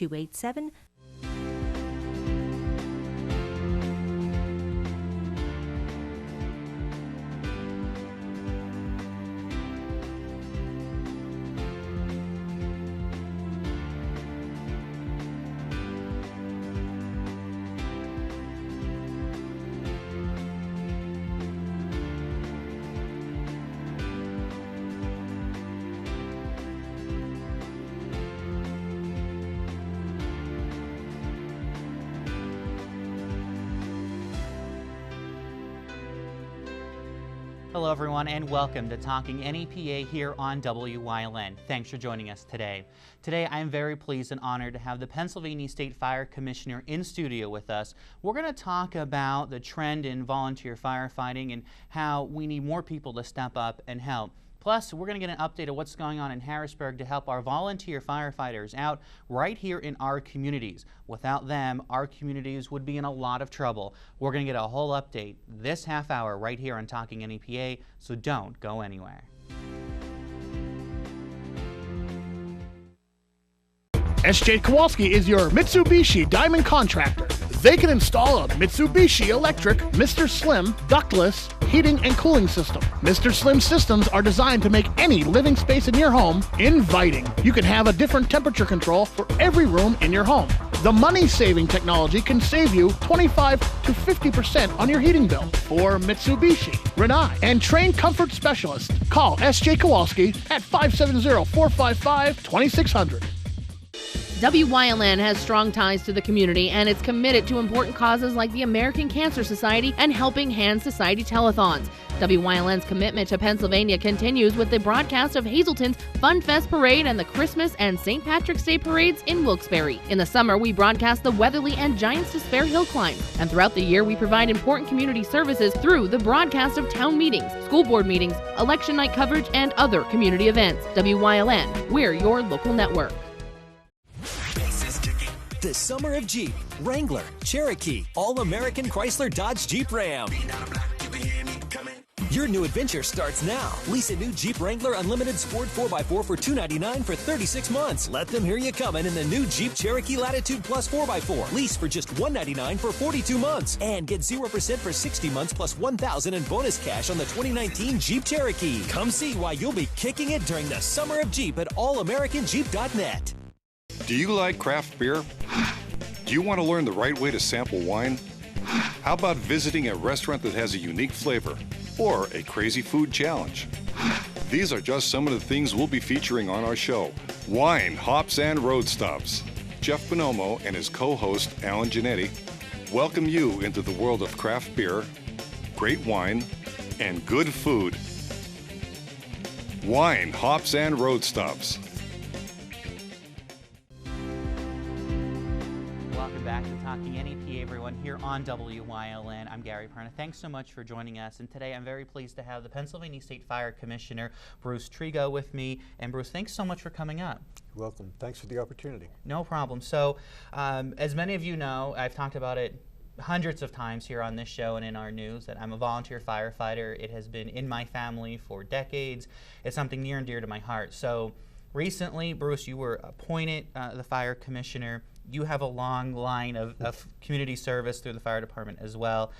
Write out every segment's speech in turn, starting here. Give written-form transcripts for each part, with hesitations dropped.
287. Hello everyone and welcome to Talking NEPA here on WYLN. Thanks for joining us today. Today I am very pleased and honored to have the Pennsylvania State Fire Commissioner in studio with us. We're going to talk about the trend in volunteer firefighting and how we need more people to step up and help. Plus, we're going to get an update of what's going on in Harrisburg to help our volunteer firefighters out right here in our communities. Without them, our communities would be in a lot of trouble. We're going to get a whole update this half hour right here on Talking NEPA, so don't go anywhere. S.J. Kowalski is your Mitsubishi Diamond Contractor. They can install a Mitsubishi electric Mr. Slim ductless heating and cooling system. Mr. Slim systems are designed to make any living space in your home inviting. You can have a different temperature control for every room in your home. The money-saving technology can save you 25 to 50% on your heating bill. For Mitsubishi, Rinnai, and trained comfort specialists, call S.J. Kowalski at 570-455-2600. WYLN has strong ties to the community and it's committed to important causes like the American Cancer Society and Helping Hands Society telethons. WYLN's commitment to Pennsylvania continues with the broadcast of Hazelton's Fun Fest Parade and the Christmas and St. Patrick's Day parades in Wilkes-Barre. In the summer, we broadcast the Weatherly and Giants to Spare Hill Climb. And throughout the year, we provide important community services through the broadcast of town meetings, school board meetings, election night coverage, and other community events. WYLN, we're your local network. The summer of Jeep, Wrangler, Cherokee, All-American Chrysler Dodge Jeep Ram. Your new adventure starts now. Lease a new Jeep Wrangler Unlimited Sport 4x4 for $299 for 36 months. Let them hear you coming in the new Jeep Cherokee Latitude Plus 4x4. Lease for just $199 for 42 months. And get 0% for 60 months plus $1,000 in bonus cash on the 2019 Jeep Cherokee. Come see why you'll be kicking it during the summer of Jeep at allamericanjeep.net. Do you like craft beer? Do you want to learn the right way to sample wine? How about visiting a restaurant that has a unique flavor or a crazy food challenge? These are just some of the things we'll be featuring on our show. Wine, Hops, and Road Stops. Jeff Bonomo and his co-host Alan Giannetti welcome you into the world of craft beer, great wine, and good food. Wine, Hops, and Road Stops. Welcome back to Talking NEPA, everyone, here on WYLN. I'm Gary Perna. Thanks so much for joining us. And today I'm very pleased to have the Pennsylvania State Fire Commissioner, Bruce Trego, with me. And Bruce, thanks so much for coming up. You're welcome. Thanks for the opportunity. No problem. So, as many of you know, I've talked about it hundreds of times here on this show and in our news that I'm a volunteer firefighter. It has been in my family for decades. It's something near and dear to my heart. So, recently, Bruce, you were appointed the fire commissioner. You have a long line of community service through the fire department as well.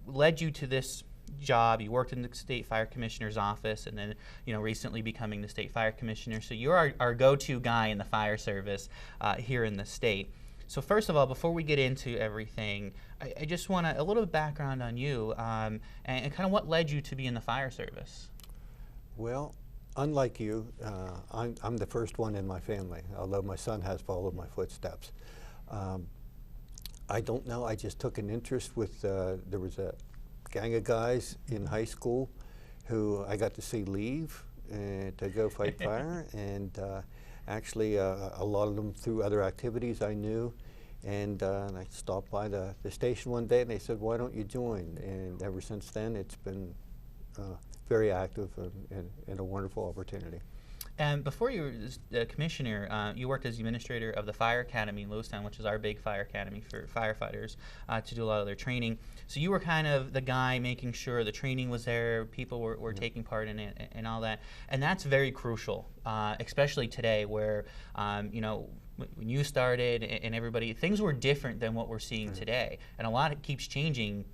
Led you to this job. You worked in the state fire commissioner's office, and then recently becoming the state fire commissioner. So you're our go-to guy in the fire service here in the state. So first of all, before we get into everything, I just want a little background on you and kind of what led you to be in the fire service. Well, unlike you, I'm the first one in my family, although my son has followed my footsteps. I don't know, I just took an interest with, there was a gang of guys in high school who I got to see leave to go fight fire, and actually a lot of them through other activities I knew, and I stopped by the station one day and they said, why don't you join? And ever since then it's been very active and a wonderful opportunity. And before you were the commissioner, you worked as administrator of the Fire Academy in Lewistown, which is our big fire academy for firefighters to do a lot of their training. So you were kind of the guy making sure the training was there, people were taking part in it, and all that. And that's very crucial, especially today, where when you started and everybody, things were different than what we're seeing today, and a lot keeps changing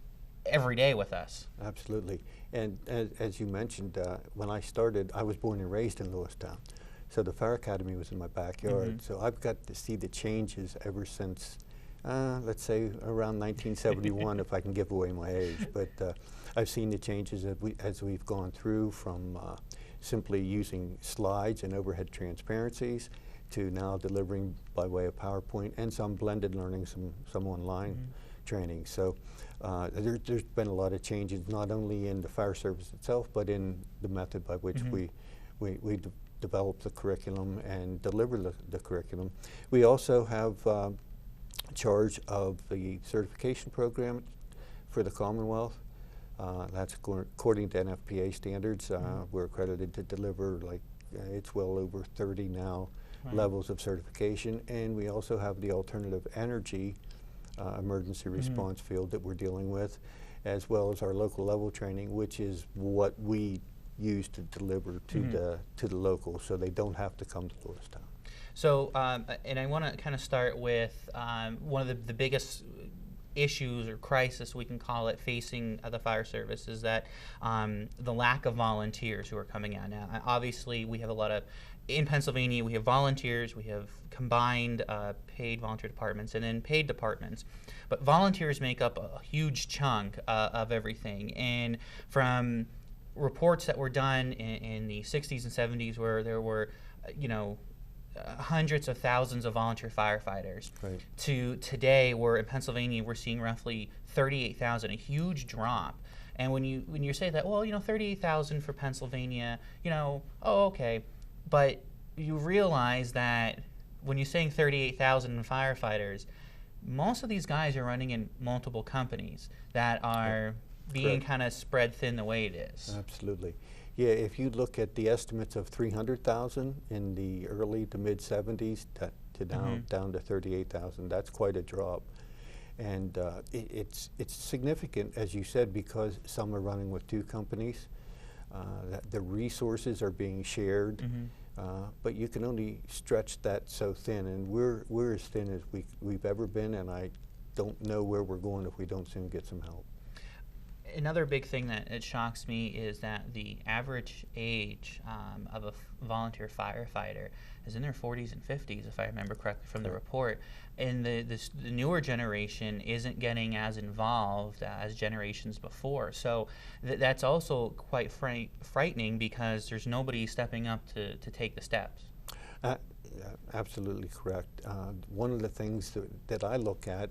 every day with us. Absolutely. And as you mentioned, when I started, I was born and raised in Lewistown. So the Fire Academy was in my backyard. So I've got to see the changes ever since, let's say, around 1971, if I can give away my age. But I've seen the changes as we've gone through from simply using slides and overhead transparencies to now delivering by way of PowerPoint and some blended learning, some online training. So there's been a lot of changes, not only in the fire service itself, but in the method by which we develop the curriculum and deliver the curriculum. We also have charge of the certification program for the Commonwealth. That's according to NFPA standards. We're accredited to deliver, like, it's well over 30 now levels of certification. And we also have the alternative energy emergency response field that we're dealing with, as well as our local level training, which is what we use to deliver to the locals, so they don't have to come to Lewistown. So, and I want to kind of start with one of the biggest issues or crisis, we can call it, facing the fire service is that the lack of volunteers who are coming out now. Obviously, we have a lot of, in Pennsylvania, we have volunteers, we have combined paid volunteer departments and then paid departments. But volunteers make up a huge chunk of everything. And from reports that were done in the 60s and 70s where there were, hundreds of thousands of volunteer firefighters, to today, where in Pennsylvania we're seeing roughly 38,000, a huge drop. And when you say that, well, 38,000 for Pennsylvania, oh, okay, but you realize that when you're saying 38,000 firefighters, most of these guys are running in multiple companies that are being kind of spread thin the way it is. Absolutely. Yeah, if you look at the estimates of 300,000 in the early to mid 70s to down to 38,000, that's quite a drop. And it's significant, as you said, because some are running with two companies. That the resources are being shared, but you can only stretch that so thin, and we're as thin as we've ever been, and I don't know where we're going if we don't soon get some help. Another big thing that it shocks me is that the average age of a volunteer firefighter is in their 40s and 50s, if I remember correctly from the report. And the newer generation isn't getting as involved as generations before. So that's also quite frightening because there's nobody stepping up to take the steps. Absolutely correct. One of the things that I look at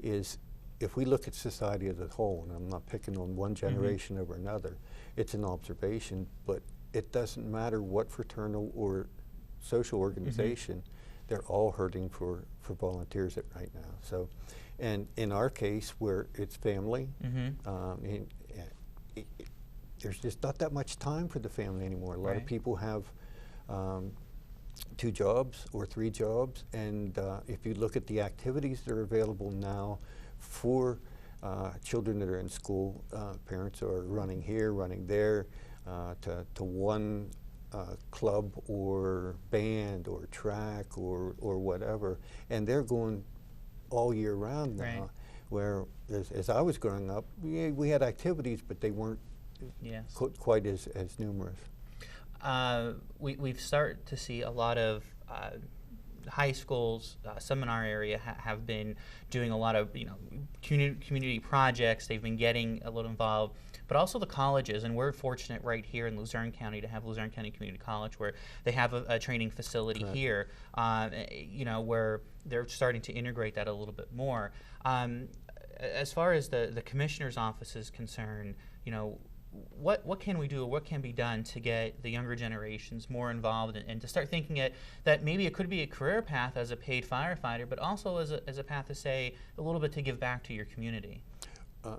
is, if we look at society as a whole, and I'm not picking on one generation over another, it's an observation, but it doesn't matter what fraternal or social organization, they're all hurting for volunteers right now. So, and in our case, where it's family, there's just not that much time for the family anymore. A lot of people have 2 jobs or 3 jobs, and if you look at the activities that are available now for children that are in school, parents are running here, running there, to one club or band or track or whatever, and they're going all year round now. Where as I was growing up, we had activities, but they weren't quite as numerous. We've started to see a lot of high schools, some in our area, have been doing a lot of community projects. They've been getting a little involved, but also the colleges, and we're fortunate right here in Luzerne County to have Luzerne County Community College, where they have a training facility here, where they're starting to integrate that a little bit more. As far as the commissioner's office is concerned, what can we do, or what can be done to get the younger generations more involved and to start thinking that maybe it could be a career path as a paid firefighter, but also as a path to say a little bit to give back to your community?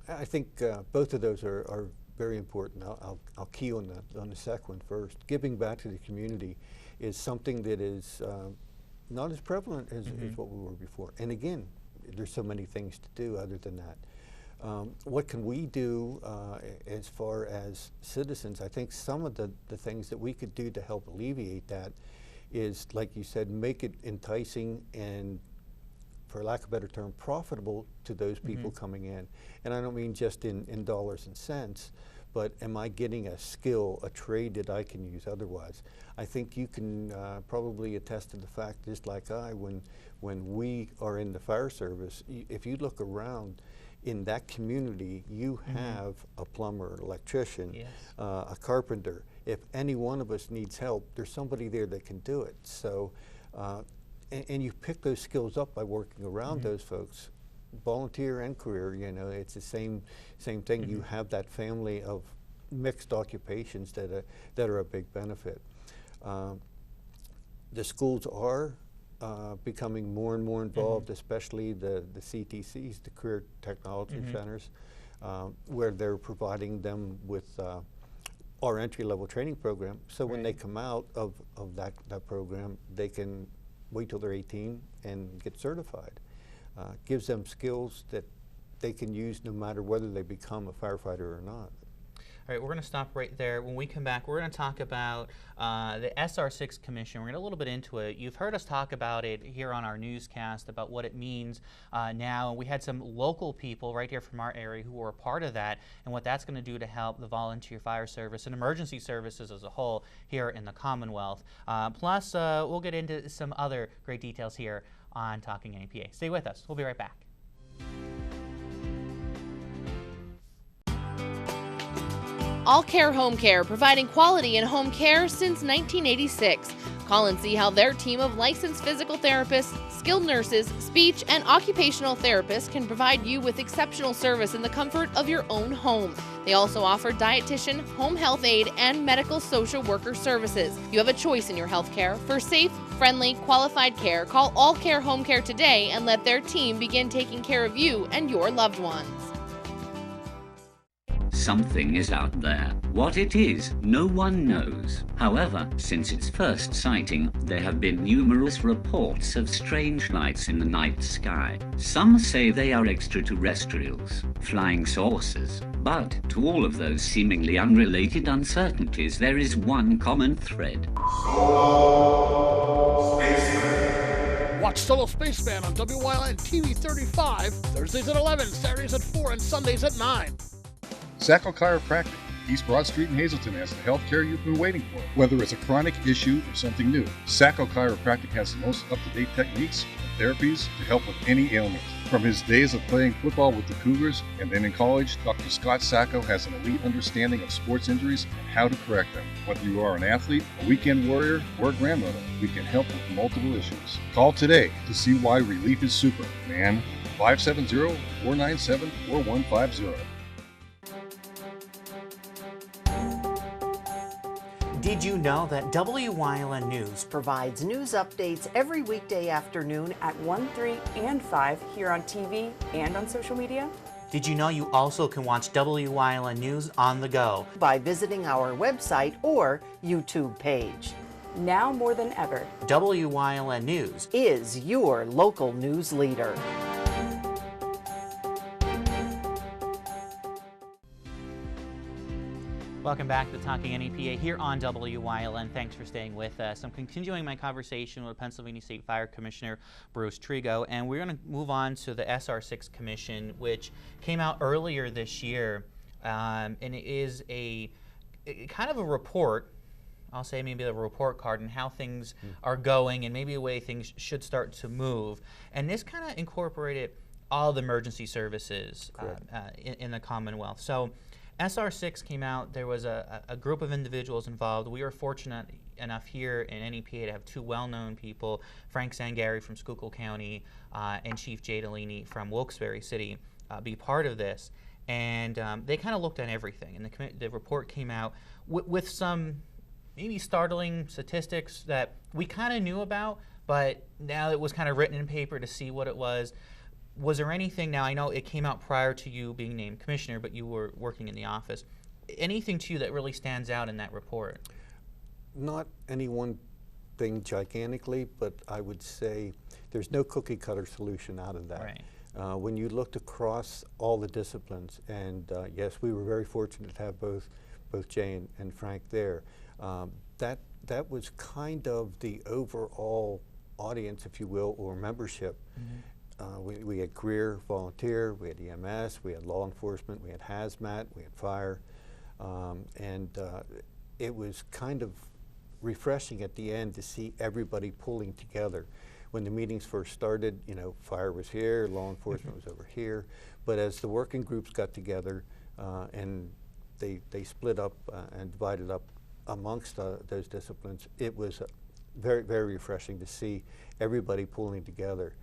I think both of those are very important. I'll key on the second one first. Giving back to the community is something that is not as prevalent as what we were before. And again, there's so many things to do other than that. What can we do as far as citizens? I think some of the things that we could do to help alleviate that is, like you said, make it enticing and, for lack of a better term, profitable to those people coming in. And I don't mean just in dollars and cents, but am I getting a skill, a trade that I can use otherwise? I think you can probably attest to the fact, just like when we are in the fire service, if you look around, in that community, you have a plumber, an electrician, a carpenter. If any one of us needs help, there's somebody there that can do it. So, and you pick those skills up by working around those folks, volunteer and career. You know, it's the same thing. You have that family of mixed occupations that are a big benefit. The schools are becoming more and more involved, especially the CTCs, the Career Technology Centers, where they're providing them with our entry-level training program. So when they come out of that program, they can wait till they're 18 and get certified. Gives them skills that they can use no matter whether they become a firefighter or not. All right, we're going to stop right there. When we come back, we're going to talk about the SR6 Commission. We're going to get a little bit into it. You've heard us talk about it here on our newscast about what it means now. We had some local people right here from our area who were a part of that and what that's going to do to help the volunteer fire service and emergency services as a whole here in the Commonwealth. Plus, we'll get into some other great details here on Talking NEPA. Stay with us. We'll be right back. All Care Home Care, providing quality in home care since 1986. Call and see how their team of licensed physical therapists, skilled nurses, speech, and occupational therapists can provide you with exceptional service in the comfort of your own home. They also offer dietitian, home health aide, and medical social worker services. You have a choice in your health care. For safe, friendly, qualified care, call All Care Home Care today and let their team begin taking care of you and your loved ones. Something is out there. What it is, no one knows. However, since its first sighting, there have been numerous reports of strange lights in the night sky. Some say they are extraterrestrials, flying saucers. But to all of those seemingly unrelated uncertainties, there is one common thread. Watch Solo Spaceman on WYLN TV 35, Thursdays at 11, Saturdays at 4, and Sundays at 9. Sacco Chiropractic, East Broad Street in Hazleton, has the health care you've been waiting for. Whether it's a chronic issue or something new, Sacco Chiropractic has the most up-to-date techniques and therapies to help with any ailment. From his days of playing football with the Cougars and then in college, Dr. Scott Sacco has an elite understanding of sports injuries and how to correct them. Whether you are an athlete, a weekend warrior, or a grandmother, we can help with multiple issues. Call today to see why relief is super, man. 570-497-4150. Did you know that WYLN News provides news updates every weekday afternoon at 1, 3, and 5 here on TV and on social media? Did you know you also can watch WYLN News on the go by visiting our website or YouTube page? Now more than ever, WYLN News is your local news leader. Welcome back to Talking NEPA here on WYLN. Thanks for staying with us. I'm continuing my conversation with Pennsylvania State Fire Commissioner Bruce Trego, and we're going to move on to the SR6 Commission, which came out earlier this year, and it is kind of a report. I'll say maybe the report card and how things are going and maybe the way things should start to move. And this kind of incorporated all the emergency services in the Commonwealth. So SR6 came out. There was a group of individuals involved. We were fortunate enough here in NEPA to have two well-known people, Frank Zangari from Schuylkill County and Chief Jay Delaney from Wilkes-Barre City, be part of this. And they kind of looked at everything. And the report came out with some maybe startling statistics that we kind of knew about, but now it was kind of written in paper to see what it was. Was there anything, now I know it came out prior to you being named commissioner, but you were working in the office, anything to you that really stands out in that report? Not any one thing gigantically, but I would say there's no cookie cutter solution out of that. Right. When you looked across all the disciplines, and yes, we were very fortunate to have both Jay and Frank there. That was kind of the overall audience, if you will, or membership. We had career, volunteer, we had EMS, we had law enforcement, we had hazmat, we had fire, and it was kind of refreshing at the end to see everybody pulling together. When the meetings first started, you know, fire was here, law enforcement was over here, but as the working groups got together and they split up and divided up amongst those disciplines, it was very, very refreshing to see everybody pulling together.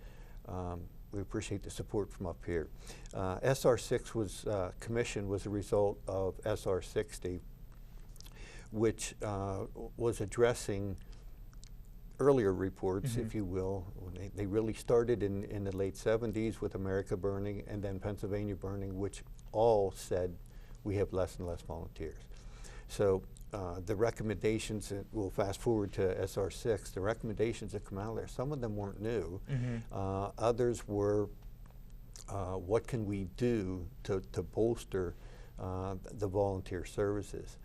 We appreciate the support from up here. SR6 was commissioned was a result of SR60, which was addressing earlier reports, if you will. They really started in the late 70s with America burning and then Pennsylvania burning, which all said we have less and less volunteers. So the recommendations, we'll fast forward to SR6, the recommendations that come out of there, some of them weren't new. Others were, what can we do to bolster the volunteer services?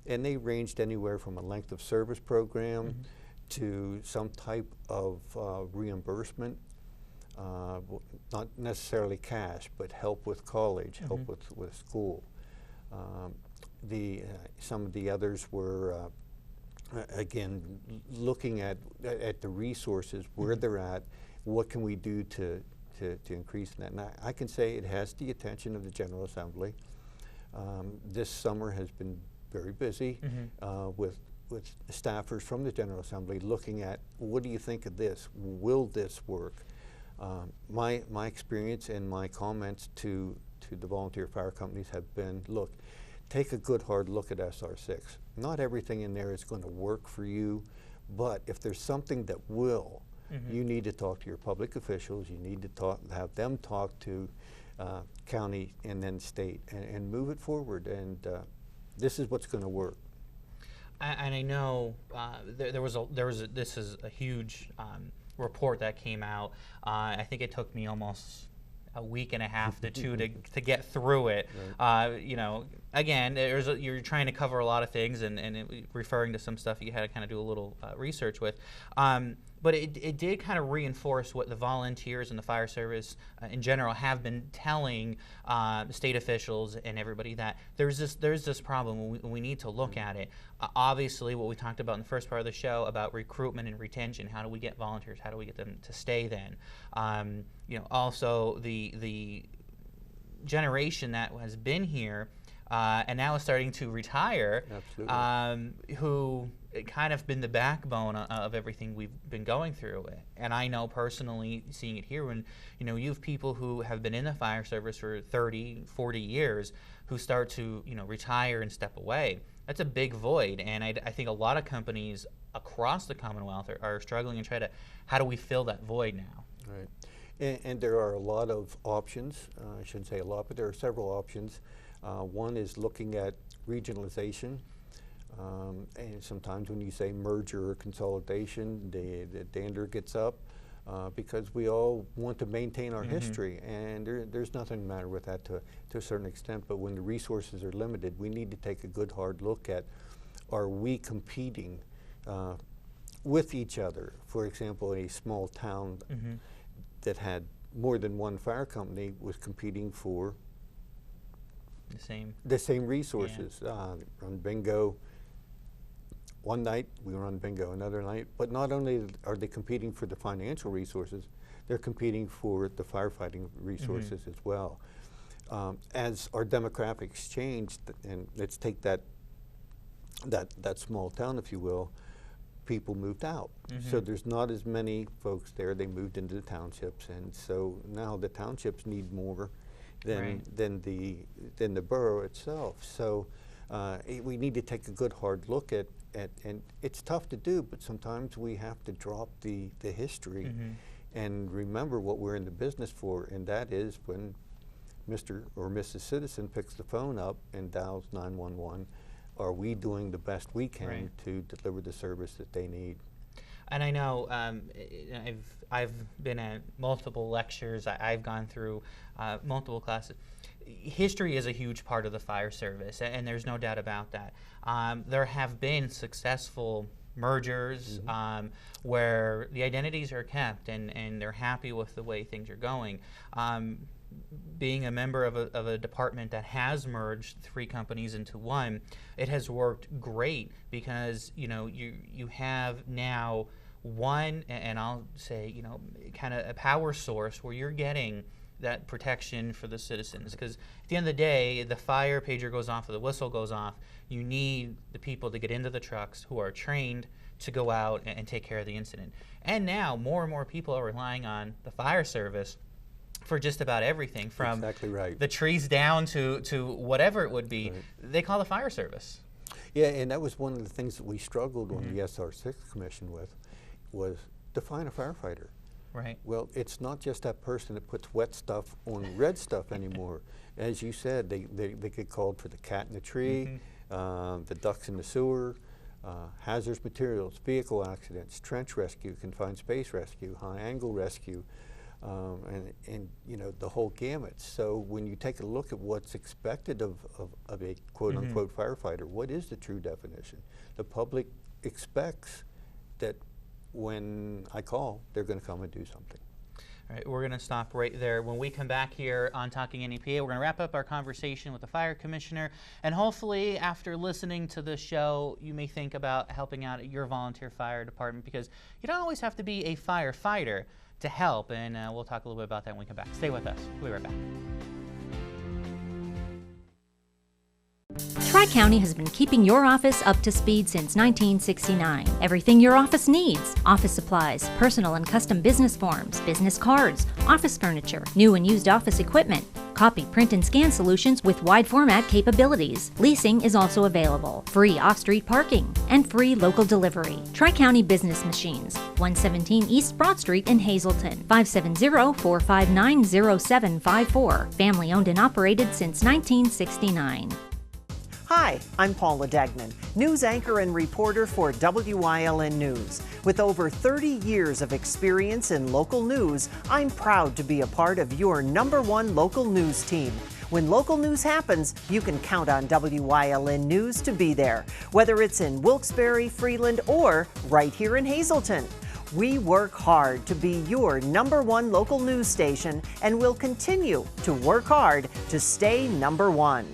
And they ranged anywhere from a length of service program to some type of reimbursement, not necessarily cash, but help with college, help with school. Some of the others were, again, looking at the resources, where they're at, what can we do to increase that. And I can say it has the attention of the General Assembly. This summer has been very busy with staffers from the General Assembly looking at, what do you think of this? Will this work? My experience and my comments to the volunteer fire companies have been, look, take a good hard look at SR6. Not everything in there is going to work for you, but if there's something that will, you need to talk to your public officials, you need to have them talk to county and then state and move it forward, and this is what's going to work. And I know this is a huge report that came out. I think it took me almost a week and a half to two to get through it. Right. You know, again, you're trying to cover a lot of things, and referring to some stuff you had to kind of do a little research with. But it did kind of reinforce what the volunteers and the fire service in general have been telling state officials and everybody, that there's this problem. We need to look at it. Obviously, what we talked about in the first part of the show about recruitment and retention. How do we get volunteers? How do we get them to stay then? You know, also the generation that has been here and now is starting to retire, who kind of been the backbone of everything we've been going through. And I know personally, seeing it here, when you have people who have been in the fire service for 30, 40 years who start to retire and step away. That's a big void, and I think a lot of companies across the Commonwealth are struggling and try to, how do we fill that void now? Right, and there are a lot of options. I shouldn't say a lot, but there are several options. One is looking at regionalization. And sometimes when you say merger or consolidation, the dander gets up because we all want to maintain our history, and there's nothing the matter with that to a certain extent. But when the resources are limited, we need to take a good hard look at, are we competing with each other? For example, a small town that had more than one fire company was competing for the same resources. Run bingo. One night we run bingo, another night. But not only are they competing for the financial resources, they're competing for the firefighting resources as well. As our demographics changed, and let's take that small town, if you will, people moved out. So there's not as many folks there. They moved into the townships, and so now the townships need more than the borough itself. So we need to take a good hard look at, and it's tough to do, but sometimes we have to drop the history and remember what we're in the business for, and that is when Mr. or Mrs. Citizen picks the phone up and dials 911, are we doing the best we can to deliver the service that they need? And I know I've been at multiple lectures. I've gone through multiple classes. History is a huge part of the fire service, and there's no doubt about that. There have been successful mergers where the identities are kept and they're happy with the way things are going. Being a member of a department that has merged 3 companies into one, it has worked great because you have now one, and I'll say kind of a power source where you're getting that protection for the citizens, because at the end of the day, the fire pager goes off or the whistle goes off. You need the people to get into the trucks who are trained to go out and take care of the incident. And now more and more people are relying on the fire service for just about everything, from exactly right. the trees down to whatever it would be. Right. They call the fire service. Yeah, and that was one of the things that we struggled on the SR6 Commission with, was define a firefighter. Right. Well, it's not just that person that puts wet stuff on red stuff anymore. As you said, they get called for the cat in the tree, the ducks in the sewer, hazardous materials, vehicle accidents, trench rescue, confined space rescue, high angle rescue, and the whole gamut. So when you take a look at what's expected of a quote-unquote firefighter, what is the true definition? The public expects that when I call, they're going to come and do something. All right, we're going to stop right there. When we come back here on Talking NEPA, we're going to wrap up our conversation with the fire commissioner, and hopefully after listening to this show, you may think about helping out at your volunteer fire department, because you don't always have to be a firefighter to help, and we'll talk a little bit about that when we come back. Stay with us. We'll be right back. Tri-County has been keeping your office up to speed since 1969. Everything your office needs: office supplies, personal and custom business forms, business cards, office furniture, new and used office equipment, copy, print, and scan solutions with wide format capabilities. Leasing is also available, free off-street parking, and free local delivery. Tri-County Business Machines, 117 East Broad Street in Hazleton, 570-459-0754. Family owned and operated since 1969. Hi, I'm Paula Degnan, news anchor and reporter for WYLN News. With over 30 years of experience in local news, I'm proud to be a part of your #1 local news team. When local news happens, you can count on WYLN News to be there, whether it's in Wilkes-Barre, Freeland, or right here in Hazleton. We work hard to be your #1 local news station, and will continue to work hard to stay #1.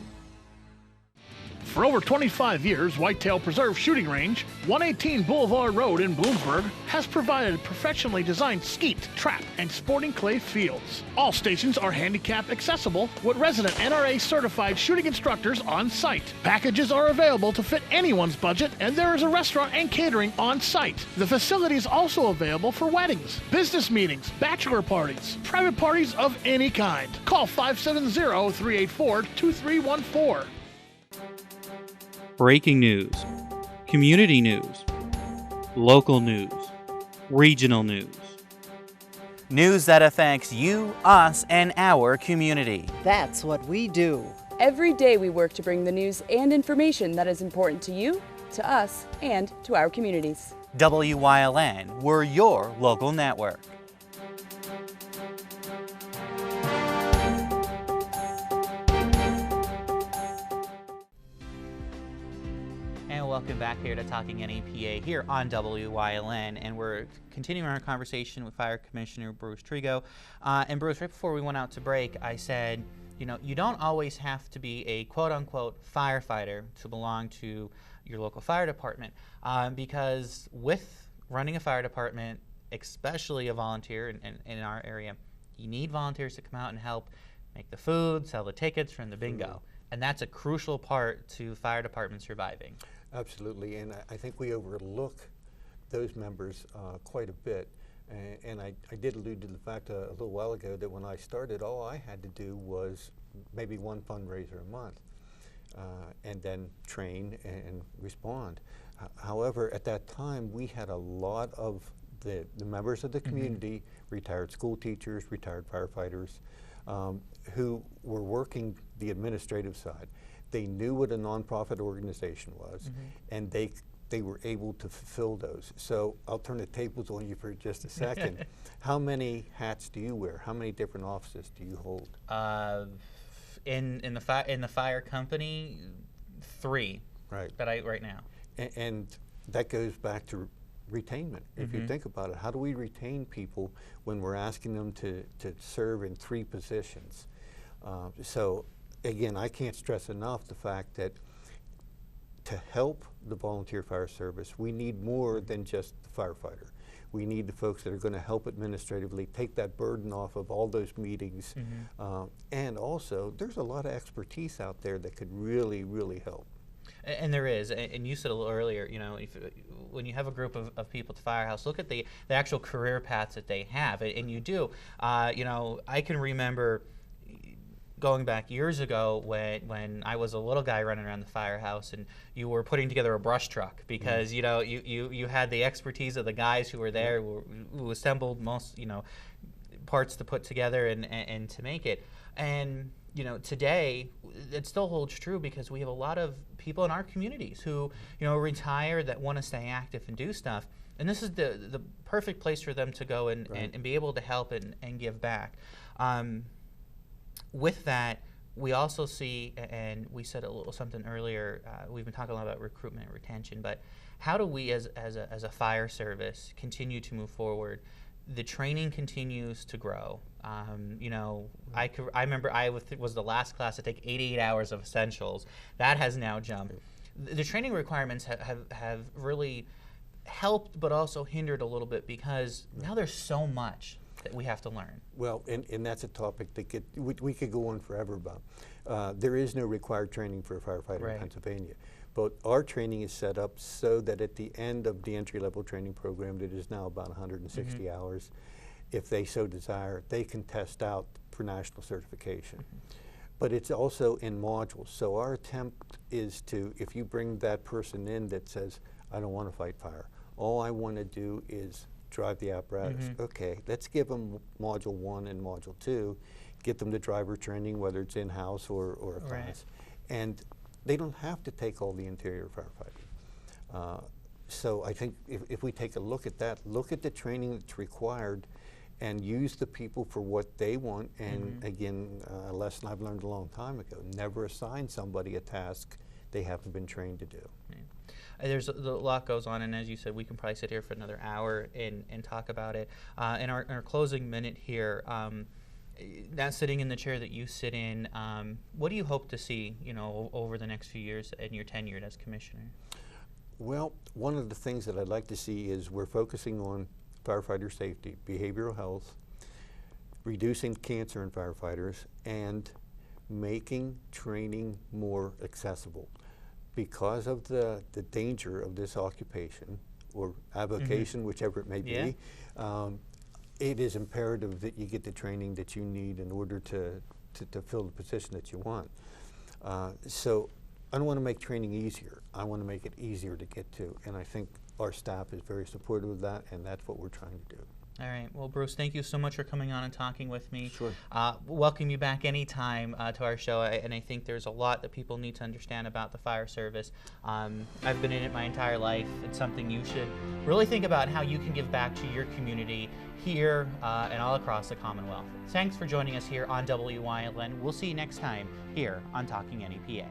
For over 25 years, Whitetail Preserve Shooting Range, 118 Boulevard Road in Bloomsburg, has provided professionally designed skeet, trap, and sporting clay fields. All stations are handicap accessible with resident NRA certified shooting instructors on site. Packages are available to fit anyone's budget, and there is a restaurant and catering on site. The facility is also available for weddings, business meetings, bachelor parties, private parties of any kind. Call 570-384-2314. Breaking news, community news, local news, regional news. News that affects you, us, and our community. That's what we do. Every day we work to bring the news and information that is important to you, to us, and to our communities. WYLN, we're your local network. Welcome back here to Talking NEPA here on WYLN, and we're continuing our conversation with Fire Commissioner Bruce Trego. And Bruce, right before we went out to break, I said, you don't always have to be a quote-unquote firefighter to belong to your local fire department, because with running a fire department, especially a volunteer in our area, you need volunteers to come out and help make the food, sell the tickets from the bingo. And that's a crucial part to fire department surviving. Absolutely, and I think we overlook those members quite a bit. And I did allude to the fact a little while ago that when I started, all I had to do was maybe one fundraiser a month, and then train and respond. However, at that time, we had a lot of the members of the community, retired school teachers, retired firefighters, who were working the administrative side. They knew what a nonprofit organization was, and they they were able to fulfill those. So I'll turn the tables on you for just a second. How many hats do you wear? How many different offices do you hold? In the fire company, 3. Right. Right now. And that goes back to retainment. If you think about it, how do we retain people when we're asking them to serve in 3 positions? So again, I can't stress enough the fact that to help the volunteer fire service, we need more than just the firefighter. We need the folks that are going to help administratively, take that burden off of all those meetings. And also, there's a lot of expertise out there that could really, really help. And there is, and you said a little earlier, you know, when you have a group of people at the firehouse, look at the actual career paths that they have, and you do. You know, I can remember going back years ago when I was a little guy running around the firehouse, and you were putting together a brush truck because you know you had the expertise of the guys who were there who assembled most parts to put together and to make it. And you know, today it still holds true because we have a lot of people in our communities who retire that want to stay active and do stuff, and this is the perfect place for them to go and be able to help and give back. With that, we also see, and we said a little something earlier, we've been talking a lot about recruitment and retention, but how do we as a fire service continue to move forward? The training continues to grow. You know, I remember I was the last class to take 88 hours of essentials. That has now jumped. The training requirements have really helped, but also hindered a little bit because now there's so much that we have to learn. Well, and that's a topic that we could go on forever about. There is no required training for a firefighter in Pennsylvania. But our training is set up so that at the end of the entry-level training program, that is now about 160 hours, if they so desire, they can test out for national certification. But it's also in modules. So our attempt is to, if you bring that person in that says, I don't want to fight fire, all I want to do is drive the apparatus. Okay, let's give them module 1 and module 2, get them the driver training, whether it's in-house or a class. And they don't have to take all the interior firefighting. So I think if we take a look at that, look at the training that's required and use the people for what they want. And again, a lesson I've learned a long time ago, never assign somebody a task they haven't been trained to do. There's a lot goes on, and as you said, we can probably sit here for another hour and talk about it. In our closing minute here, now sitting in the chair that you sit in, what do you hope to see, over the next few years in your tenure as commissioner? Well, one of the things that I'd like to see is we're focusing on firefighter safety, behavioral health, reducing cancer in firefighters, and making training more accessible. Because of the danger of this occupation, or avocation, whichever it may be, it is imperative that you get the training that you need in order to fill the position that you want. So I don't want to make training easier. I want to make it easier to get to. And I think our staff is very supportive of that, and that's what we're trying to do. All right. Well, Bruce, thank you so much for coming on and talking with me. Sure. Welcome you back anytime to our show, and I think there's a lot that people need to understand about the fire service. I've been in it my entire life. It's something you should really think about, how you can give back to your community here and all across the Commonwealth. Thanks for joining us here on WYLN. We'll see you next time here on Talking NEPA.